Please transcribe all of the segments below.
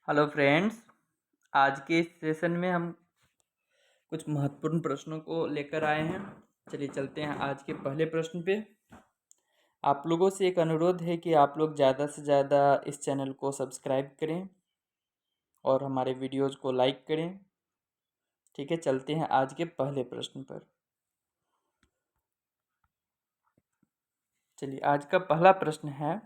Hello friends. आज के इस सेशन में हम कुछ महत्वपूर्ण प्रश्नों को लेकर आए हैं। चलिए चलते हैं आज के पहले प्रश्न पे। आप लोगों से एक अनुरोध है कि आप लोग ज़्यादा से ज़्यादा इस चैनल को सब्सक्राइब करें और हमारे वीडियोज़ को लाइक करें। ठीक है, चलते हैं आज के पहले प्रश्न पर। चलिए आज का पहला प्रश्न है,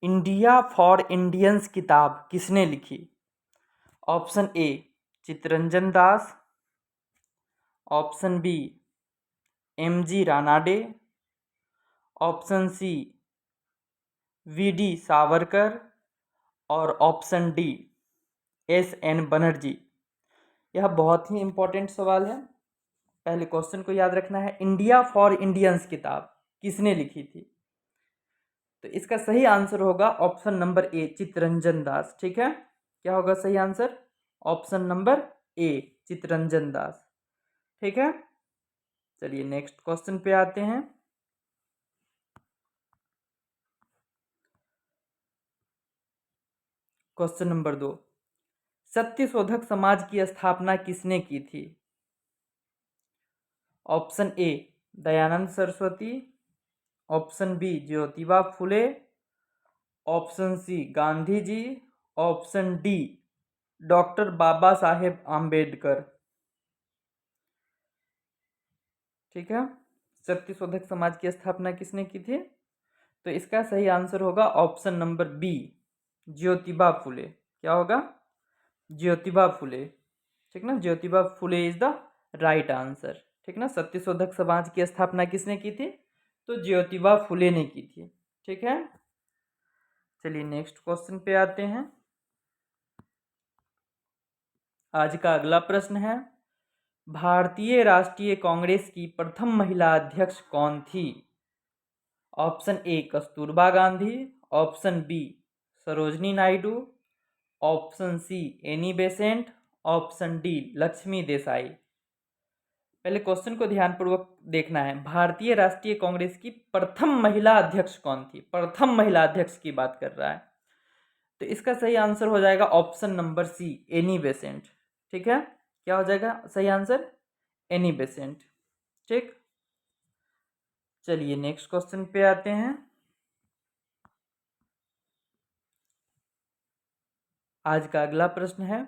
इंडिया फॉर इंडियंस किताब किसने लिखी? Option A Chittaranjan Das, option B MG. Ranade, option C VD. Savarkar और ऑप्शन डी एस.एन. बनर्जी। यह बहुत ही इम्पोर्टेंट सवाल है। पहले क्वेश्चन को याद रखना है, इंडिया फॉर इंडियंस किताब किसने लिखी थी? तो इसका सही आंसर होगा option number A Chittaranjan Das. ठीक है, क्या होगा सही answer? Option number A Chittaranjan Das. ठीक है, चलिए नेक्स्ट क्वेश्चन पे आते हैं। क्वेश्चन नंबर 2, सत्यशोधक समाज की स्थापना किसने की थी? Option A Dayanand Saraswati, option B Jyotiba Phule, option C Gandhi ji, option D doctor Baba Saheb Ambedkar. ठीक है, सत्यशोधक समाज की स्थापना किसने की थी? तो इसका सही आंसर होगा ऑप्शन नंबर बी ज्योतिबा फुले। क्या होगा? ज्योतिबा फुले। ठीक ना, Jyotiba Phule is the right answer. ठीक ना, सत्यशोधक समाज की स्थापना किसने की थी? तो ज्योतिबा फुले ने की थी। ठीक है, चलिए नेक्स्ट क्वेश्चन पे आते हैं। आज का अगला प्रश्न है, भारतीय राष्ट्रीय कांग्रेस की प्रथम महिला अध्यक्ष कौन थी? Option A Kasturba Gandhi, option B Sarojini Naidu, option C Annie Besant, option D Lakshmi Desai. पहले क्वेश्चन को ध्यानपूर्वक देखना है। भारतीय राष्ट्रीय कांग्रेस की प्रथम महिला अध्यक्ष कौन थी? प्रथम महिला अध्यक्ष की बात कर रहा है, तो इसका सही आंसर हो जाएगा option number C Annie Besant. ठीक है, क्या हो जाएगा सही आंसर? Annie Besant. ठीक, चलिए नेक्स्ट क्वेश्चन पे आते हैं। आज का अगला प्रश्न है,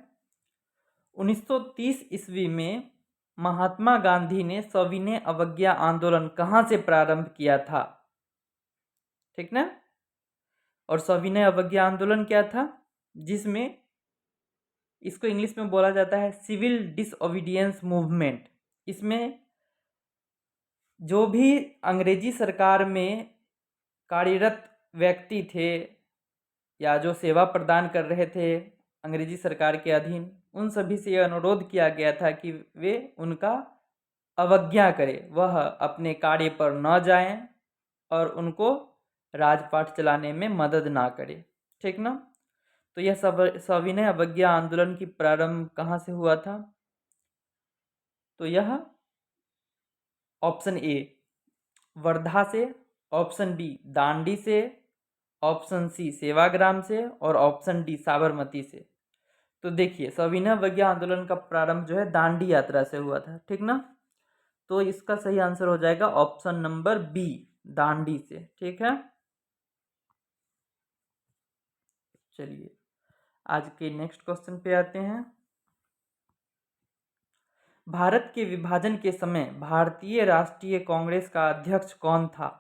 1930 ईस्वी में महात्मा गांधी ने सविनय अवज्ञा आंदोलन कहाँ से प्रारंभ किया था? ठीक ना, और सविनय अवज्ञा आंदोलन क्या था? जिसमें इसको इंग्लिश में बोला जाता है सिविल डिसओबीडियंस मूवमेंट। इसमें जो भी अंग्रेजी सरकार में कार्यरत व्यक्ति थे या जो सेवा प्रदान कर रहे थे अंग्रेजी सरकार के अधीन, उन सभी से यह अनुरोध किया गया था कि वे उनका अवज्ञा करें, वह अपने कार्य पर न जाएं और उनको राजपाट चलाने में मदद ना करें। ठीक ना, तो यह सविनय अवज्ञा आंदोलन की प्रारंभ कहाँ से हुआ था? तो यह ऑप्शन ए वर्धा से, ऑप्शन बी दांडी से, ऑप्शन सी सेवाग्राम से और ऑप्शन डी साबरमती से। तो देखिए सविनय अवज्ञा आंदोलन का प्रारंभ जो है दांडी यात्रा से हुआ था। ठीक ना, तो इसका सही आंसर हो जाएगा ऑप्शन नंबर बी दांडी से। ठीक है, चलिए आज के नेक्स्ट क्वेश्चन पे आते हैं। भारत के विभाजन के समय भारतीय राष्ट्रीय कांग्रेस का अध्यक्ष कौन था?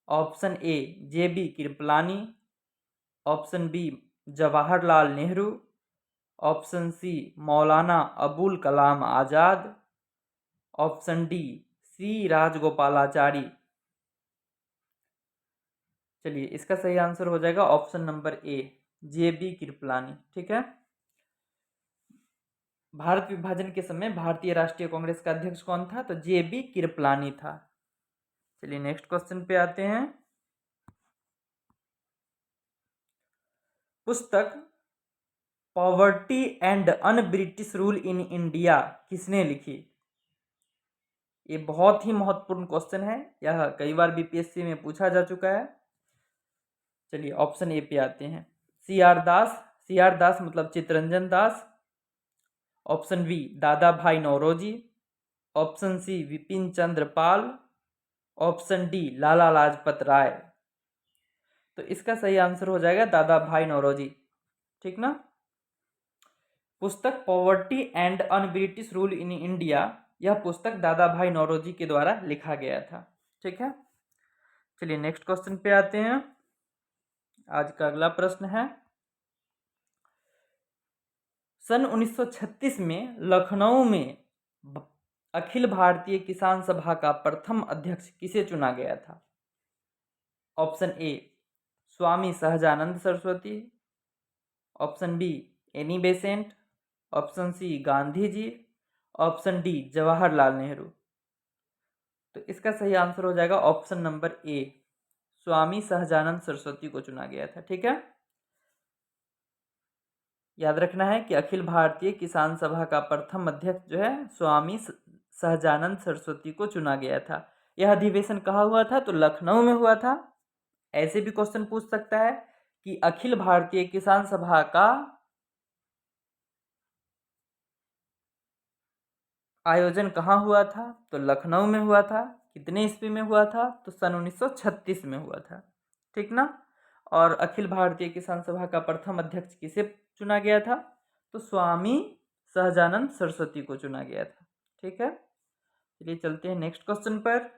Option A JB. Kripalani, option B Jawaharlal Nehru, option C Maulana Abul Kalam Azad, option D C Rajagopalachari. चलिए इसका सही आंसर हो जाएगा option number A JB. Kripalani. ठीक है, भारत विभाजन के समय भारतीय राष्ट्रीय कांग्रेस का अध्यक्ष कौन था? तो जे.बी. कृपलानी था। चलिए नेक्स्ट क्वेश्चन पे आते हैं। पुस्तक poverty and un British rule in India किसने लिखी? ये बहुत ही महत्वपूर्ण क्वेश्चन है, यह कई बार बीपीएससी में पूछा जा चुका है। चलिए ऑप्शन ए पे आते हैं, सी आर दास मतलब चित्तरंजन दास। ऑप्शन बी दादा भाई Naoroji. Option C Vipin Chandra Pal. Option D Lala Lajpat Rai. तो इसका सही आंसर हो जाएगा दादा भाई नौरोजी, ठीक ना। पुस्तक poverty and un British rule in India, यह पुस्तक दादा भाई नौरोजी के द्वारा लिखा गया था, ठीक है। चलिए नेक्स्ट क्वेश्चन पे आते हैं। आज का अगला प्रश्न है, सन 1936 में लखनऊ में अखिल भारतीय किसान सभा का प्रथम अध्यक्ष किसे चुना गया था? Option A Swami Sahajanand Saraswati. Option B Annie Besant. Option C Gandhi ji. Option D Jawaharlal Nehru. तो इसका सही आंसर हो जाएगा option number A, Swami Sahajanand Saraswati को चुना गया था, ठीक है। याद रखना है कि अखिल भारतीय किसान सभा का प्रथम अध्यक्ष जो है स्वामी सहजानंद सरस्वती को चुना गया था। यह अधिवेशन कहाँ हुआ था? तो लखनऊ में हुआ था। ऐसे भी क्वेश्चन पूछ सकता है कि अखिल भारतीय किसान सभा का आयोजन कहाँ हुआ था? तो लखनऊ में हुआ था। कितने ईस्वी में हुआ था? तो सन 1936 में हुआ था, ठीक ना। और अखिल भारतीय किसान सभा का प्रथम अध्यक्ष किसे चुना गया था? तो स्वामी सहजानंद सरस्वती को चुना गया था, ठीक है। चलिए चलते हैं नेक्स्ट क्वेश्चन पर।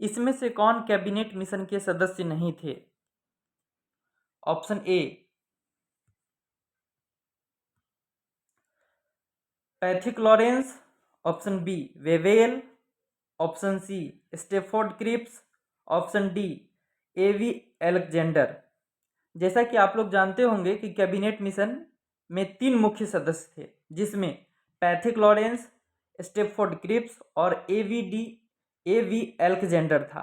इसमें से कौन कैबिनेट मिशन के सदस्य नहीं थे? Option A Pethick Lawrence. Option B Wavell. Option C Stafford Cripps. Option D A V Alexander. जैसा कि आप लोग जानते होंगे कि कैबिनेट मिशन में 3 मुख्य सदस्य थे, जिसमें पैथिक लॉरेंस, स्टेफोर्ड क्रिप्स और एवी एलेक्जेंडर था।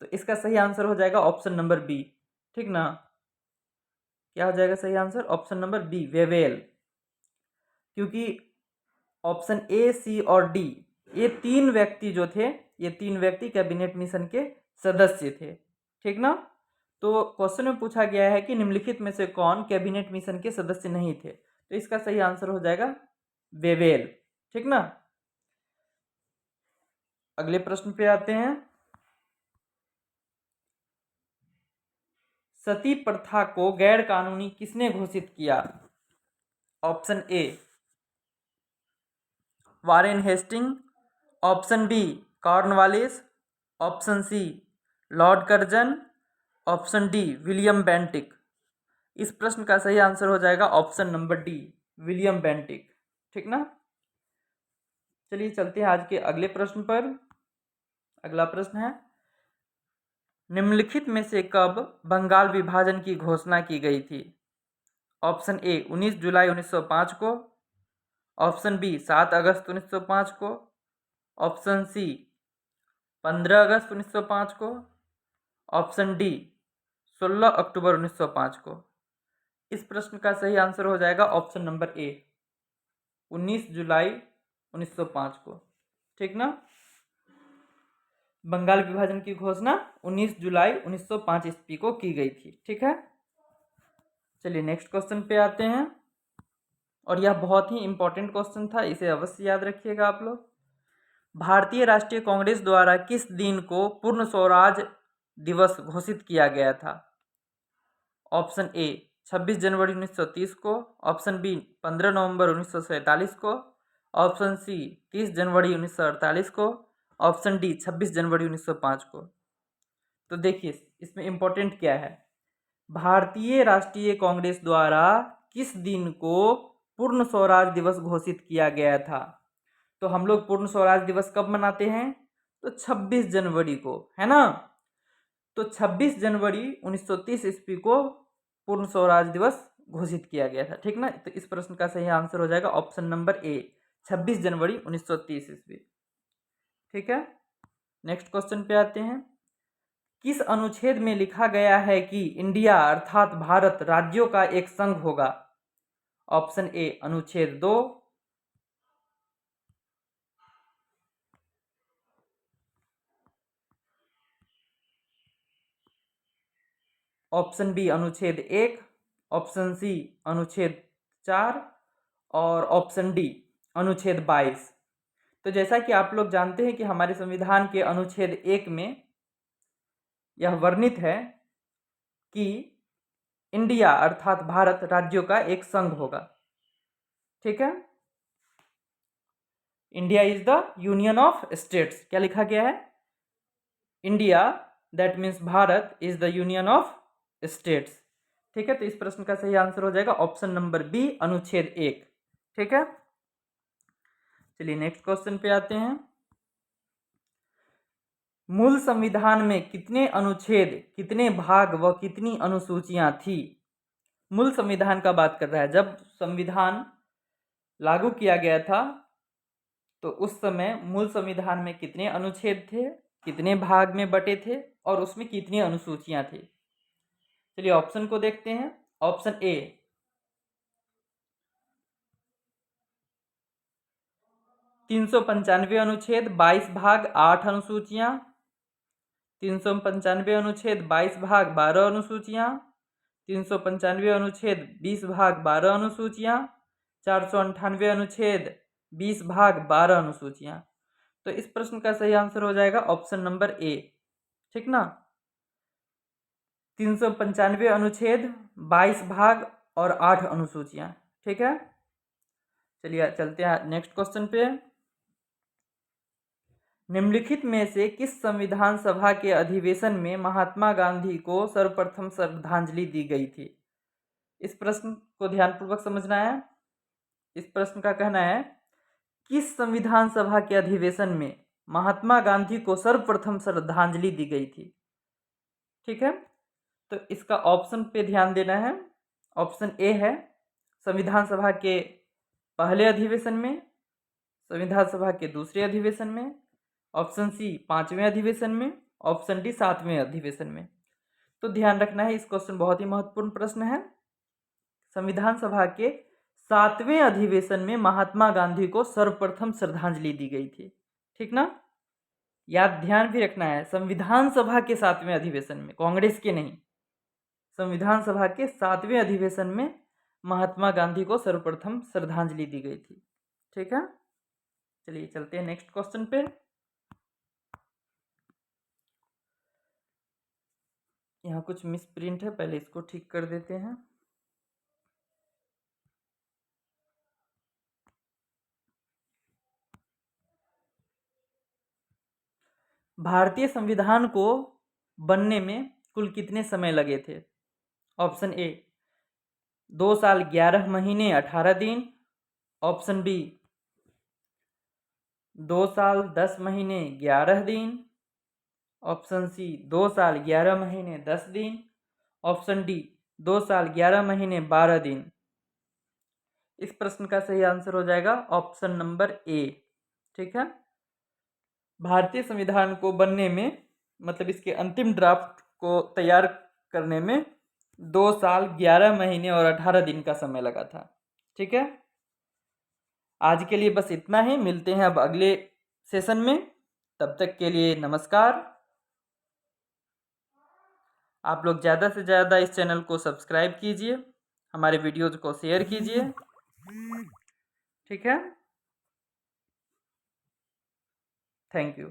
तो इसका सही आंसर हो जाएगा ऑप्शन नंबर बी, ठीक ना। क्या हो जाएगा सही answer? Option number B Wavell. क्योंकि ऑप्शन ए, सी और डी ये 3 व्यक्ति जो थे, ये 3 व्यक्ति कैबिनेट मिशन के सदस्य थे, ठीक ना। तो क्वेश्चन में पूछा गया है कि निम्नलिखित में से कौन कैबिनेट मिशन के सदस्य नहीं थे, तो इसका सही आंसर हो जाएगा वेवेल, ठीक ना। अगले प्रश्न पे आते हैं। सती प्रथा को गैर कानूनी किसने घोषित किया? Option A Warren Hasting. Option B Cornwallis. Option C Lord Curzon. Option D William Bentinck. इस प्रश्न का सही आंसर हो जाएगा option number D William Bentinck, ठीक ना। चलिए चलते हैं आज के अगले प्रश्न पर। अगला प्रश्न है, निम्नलिखित में से कब बंगाल विभाजन की घोषणा की गई थी? ऑप्शन ए 19 जुलाई 1905 को। ऑप्शन बी 7 अगस्त 1905 को। ऑप्शन सी 15 अगस्त 1905 को। ऑप्शन डी 16 अक्टूबर 1905 को। इस प्रश्न का सही आंसर हो जाएगा ऑप्शन नंबर ए 19 जुलाई 1905 को, ठीक ना। बंगाल विभाजन की घोषणा 19 जुलाई 1905 ईस्वी को की गई थी, ठीक है। चलिए नेक्स्ट क्वेश्चन पे आते हैं, और यह बहुत ही इंपॉर्टेंट क्वेश्चन था, इसे अवश्य याद रखिएगा आप लोग। भारतीय राष्ट्रीय कांग्रेस द्वारा किस दिन को पूर्ण स्वराज दिवस घोषित किया गया था? ऑप्शन ए 26 जनवरी 1930 को। ऑप्शन बी 15 नवंबर 1947 को। ऑप्शन सी 30 जनवरी 1948 को। ऑप्शन डी 26 जनवरी 1905 को। तो देखिए इसमें इंपॉर्टेंट क्या है, भारतीय राष्ट्रीय कांग्रेस द्वारा किस दिन को पूर्ण स्वराज दिवस घोषित किया गया था? तो हम लोग पूर्ण स्वराज दिवस कब मनाते हैं? तो 26 जनवरी को, है ना। तो 26 जनवरी 1930 ईस्वी को पूर्ण स्वराज दिवस घोषित किया गया था, ठीक ना। तो इस प्रश्न का सही आंसर हो जाएगा ऑप्शन नंबर ए 26 जनवरी 1930 ईस्वी, ठीक है। नेक्स्ट क्वेश्चन पे आते हैं। किस अनुच्छेद में लिखा गया है कि इंडिया अर्थात भारत राज्यों का एक संघ होगा? ऑप्शन ए अनुच्छेद 2। ऑप्शन बी अनुच्छेद 1, ऑप्शन सी अनुच्छेद 4 और ऑप्शन डी अनुच्छेद 22। तो जैसा कि आप लोग जानते हैं कि हमारे संविधान के अनुच्छेद 1 में यह वर्णित है कि इंडिया अर्थात भारत राज्यों का एक संघ होगा। ठीक है, India is the union of states. क्या लिखा गया है? India that means Bharat is the union of states. ठीक है, तो इस प्रश्न का सही आंसर हो जाएगा ऑप्शन नंबर बी अनुच्छेद 1। ठीक है, चलिए नेक्स्ट क्वेश्चन पे आते हैं। मूल संविधान में कितने अनुच्छेद, कितने भाग व कितनी अनुसूचियां थी? मूल संविधान का बात कर रहा है। जब संविधान लागू किया गया था तो उस समय मूल संविधान में कितने अनुच्छेद थे, कितने भाग में बटे थे और उसमें कितनी अनुसूचियां थी? चलिए ऑप्शन को देखते हैं। ऑप्शन ए 395 अनुच्छेद 22 भाग 8 अनुसूचियां, 395 अनुच्छेद 22 भाग 12 अनुसूचियां, 395 अनुच्छेद 20 भाग 12 अनुसूचियां, 498 अनुच्छेद 20 भाग 12 अनुसूचियां। तो इस प्रश्न का सही आंसर हो जाएगा ऑप्शन नंबर ए। ठीक ना, 395 अनुच्छेद 22 भाग और 8 अनुसूचियां। ठीक है, चलिए चलते हैं नेक्स्ट क्वेश्चन पे। निम्नलिखित में से किस संविधान सभा के अधिवेशन में महात्मा गांधी को सर्वप्रथम श्रद्धांजलि दी गई थी? इस प्रश्न को ध्यानपूर्वक समझना है। इस प्रश्न का कहना है किस संविधान सभा के अधिवेशन में महात्मा गांधी को सर्वप्रथम श्रद्धांजलि दी गई थी? ठीक है, तो इसका ऑप्शन पे ध्यान देना है। ऑप्शन ए है संविधान सभा के पहले अधिवेशन में, संविधान सभा के दूसरे अधिवेशन में, ऑप्शन सी 5वें अधिवेशन में, ऑप्शन डी 7वें अधिवेशन में। तो ध्यान रखना है, इस क्वेश्चन बहुत ही महत्वपूर्ण प्रश्न है। संविधान सभा के 7वें अधिवेशन में महात्मा गांधी को सर्वप्रथम श्रद्धांजलि दी गई थी। ठीक ना, याद ध्यान भी रखना है, संविधान सभा के 7वें अधिवेशन में, कांग्रेस के नहीं। संविधान सभा के 7वें अधिवेशन में महात्मा गांधी को सर्वप्रथम श्रद्धांजलि दी गई थी। ठीक है, चलिए चलते हैं नेक्स्ट क्वेश्चन पे। यहाँ कुछ मिस प्रिंट है, पहले इसको ठीक कर देते हैं। भारतीय संविधान को बनने में कुल कितने समय लगे थे? ऑप्शन ए 2 साल 11 महीने 18 दिन, ऑप्शन बी 2 साल 10 महीने 11 दिन, ऑप्शन सी 2 साल 11 महीने 10 दिन, ऑप्शन डी 2 साल 11 महीने 12 दिन। इस प्रश्न का सही आंसर हो जाएगा ऑप्शन नंबर ए। ठीक है, भारतीय संविधान को बनने में, मतलब इसके अंतिम ड्राफ्ट को तैयार करने में 2 साल 11 महीने और 18 दिन का समय लगा था। ठीक है, आज के लिए बस इतना ही। मिलते हैं अब अगले सेशन में, तब तक के लिए नमस्कार। आप लोग ज़्यादा से ज़्यादा इस चैनल को सब्सक्राइब कीजिए, हमारे वीडियोज़ को शेयर कीजिए। ठीक है, थैंक यू।